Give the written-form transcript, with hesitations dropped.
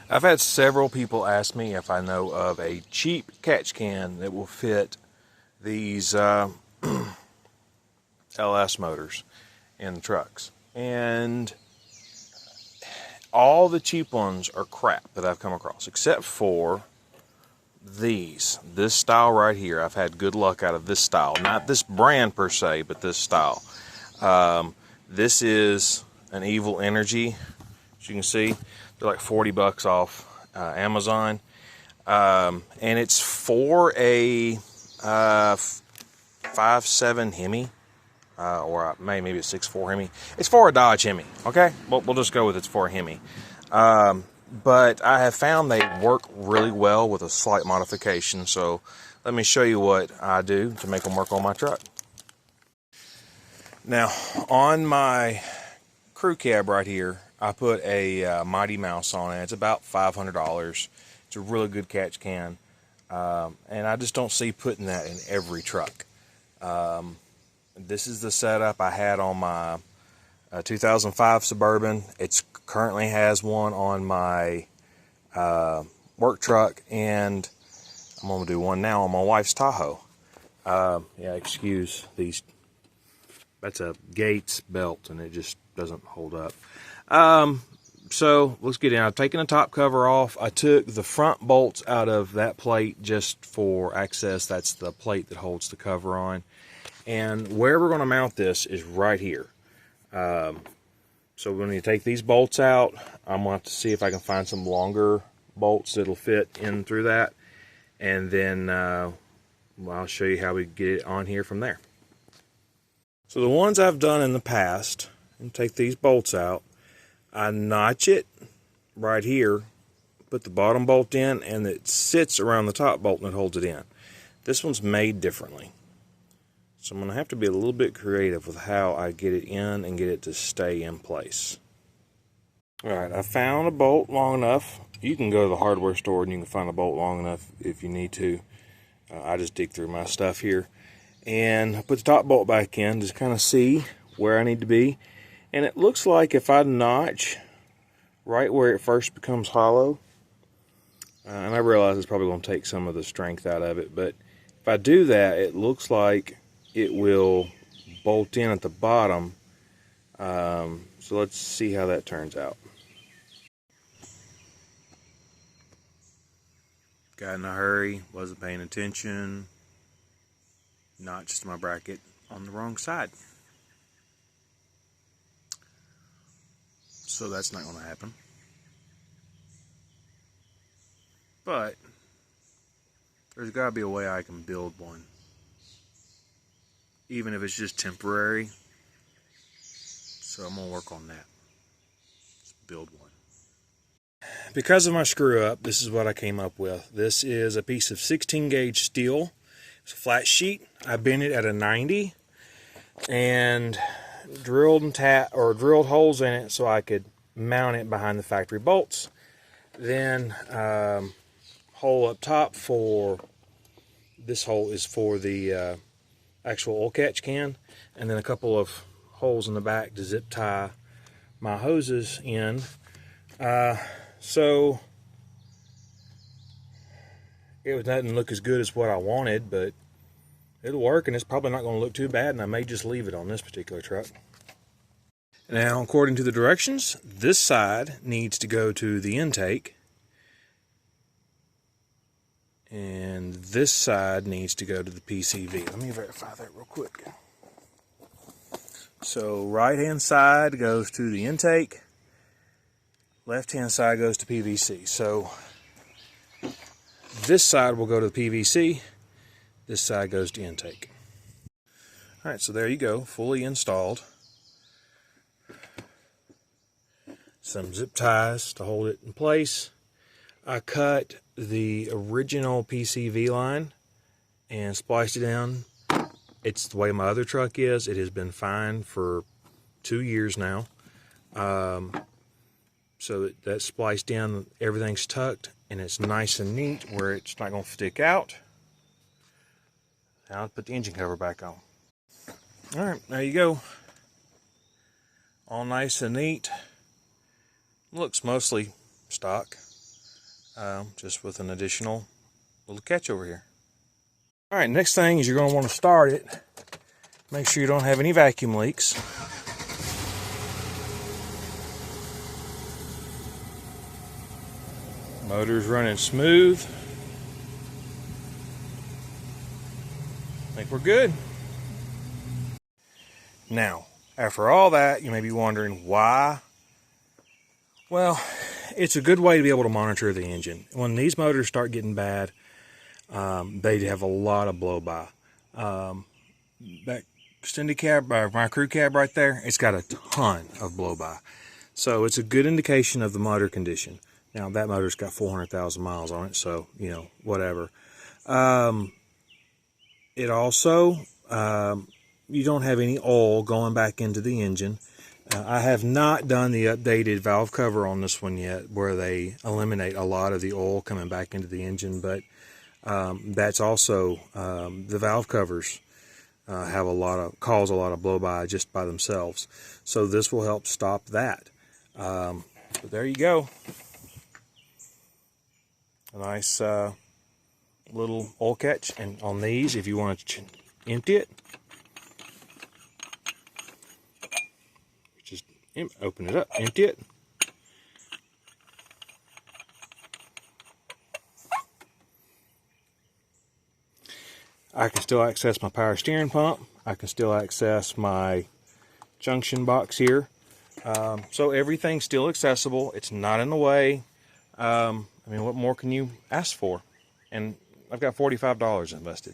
I've had several people ask me if I know of a cheap catch can that will fit these LS motors in the trucks. And all the cheap ones are crap that I've come across, except for this style right here. I've had good luck out of this style. Not this brand per se, but this style. This is an Evil Energy. As you can see, they're like 40 bucks off Amazon. And it's for a 5.7 Hemi, or maybe a 6.4 Hemi. It's for a Dodge Hemi, okay? We'll just go with it's for a Hemi. But I have found they work really well with a slight modification, so let me show you what I do to make them work on my truck. Now, on my crew cab right here, I put a Mighty Mouse on it. It's about $500. It's a really good catch can, and I just don't see putting that in every truck. This is the setup I had on my 2005 Suburban. It currently has one on my work truck, and I'm going to do one now on my wife's Tahoe. Yeah, excuse these. That's a Gates belt, and it just doesn't hold up. So let's get in. I've taken the top cover off. I took the front bolts out of that plate just for access. That's the plate that holds the cover on. And where we're going to mount this is right here. So we're going to take these bolts out. I'm going to have to see if I can find some longer bolts that'll fit in through that. And then I'll show you how we get it on here from there. So the ones I've done in the past, and take these bolts out, I notch it right here, put the bottom bolt in, and it sits around the top bolt and it holds it in. This one's made differently. So I'm going to have to be a little bit creative with how I get it in and get it to stay in place. Alright, I found a bolt long enough. You can go to the hardware store and you can find a bolt long enough if you need to. I just dig through my stuff here. And I put the top bolt back in, just kind of see where I need to be. And it looks like if I notch right where it first becomes hollow, and I realize it's probably going to take some of the strength out of it, but if I do that, it looks like it will bolt in at the bottom. So let's see how that turns out. Got in a hurry, wasn't paying attention, notched my bracket on the wrong side. So that's not going to happen. But there's got to be a way I can build one, even if it's just temporary. So I'm going to work on that. Let's build one. Because of my screw up, this is what I came up with. This is a piece of 16 gauge steel. It's a flat sheet. I bent it at a 90 and drilled holes in it so I could mount it behind the factory bolts. Then hole up top for this hole is for the actual oil catch can, and then a couple of holes in the back to zip tie my hoses in. So it doesn't look as good as what I wanted, but it'll work, and it's probably not going to look too bad, and I may just leave it on this particular truck. Now, according to the directions, this side needs to go to the intake, and this side needs to go to the PCV. Let me verify that real quick. So right-hand side goes to the intake, left-hand side goes to PVC. So this side will go to the PVC, this side goes to intake. Alright, so there you go, fully installed. Some zip ties to hold it in place. I cut the original PCV line and spliced it in. It's the way my other truck is. It has been fine for 2 years now. So that's spliced in, everything's tucked, and it's nice and neat where it's not going to stick out. Now I'll put the engine cover back on. Alright, there you go. All nice and neat. Looks mostly stock. just with an additional little catch over here. All right, next thing is you're going to want to start it. Make sure you don't have any vacuum leaks. Motor's running smooth. I think we're good. Now, after all that, you may be wondering why. Well, it's a good way to be able to monitor the engine. When these motors start getting bad, they have a lot of blow-by. That extended cab, my crew cab right there, it's got a ton of blow-by. So it's a good indication of the motor condition. Now, that motor's got 400,000 miles on it, so, you know, whatever. It also, you don't have any oil going back into the engine. I have not done the updated valve cover on this one yet, where they eliminate a lot of the oil coming back into the engine, but that's also, the valve covers have cause a lot of blow-by just by themselves. So this will help stop that. But there you go. A nice little oil catch. And on these, if you want to empty it, just open it up, empty it. I can still access my power steering pump. I can still access my junction box here. So everything's still accessible. It's not in the way. I mean, what more can you ask for? And I've got $45 invested.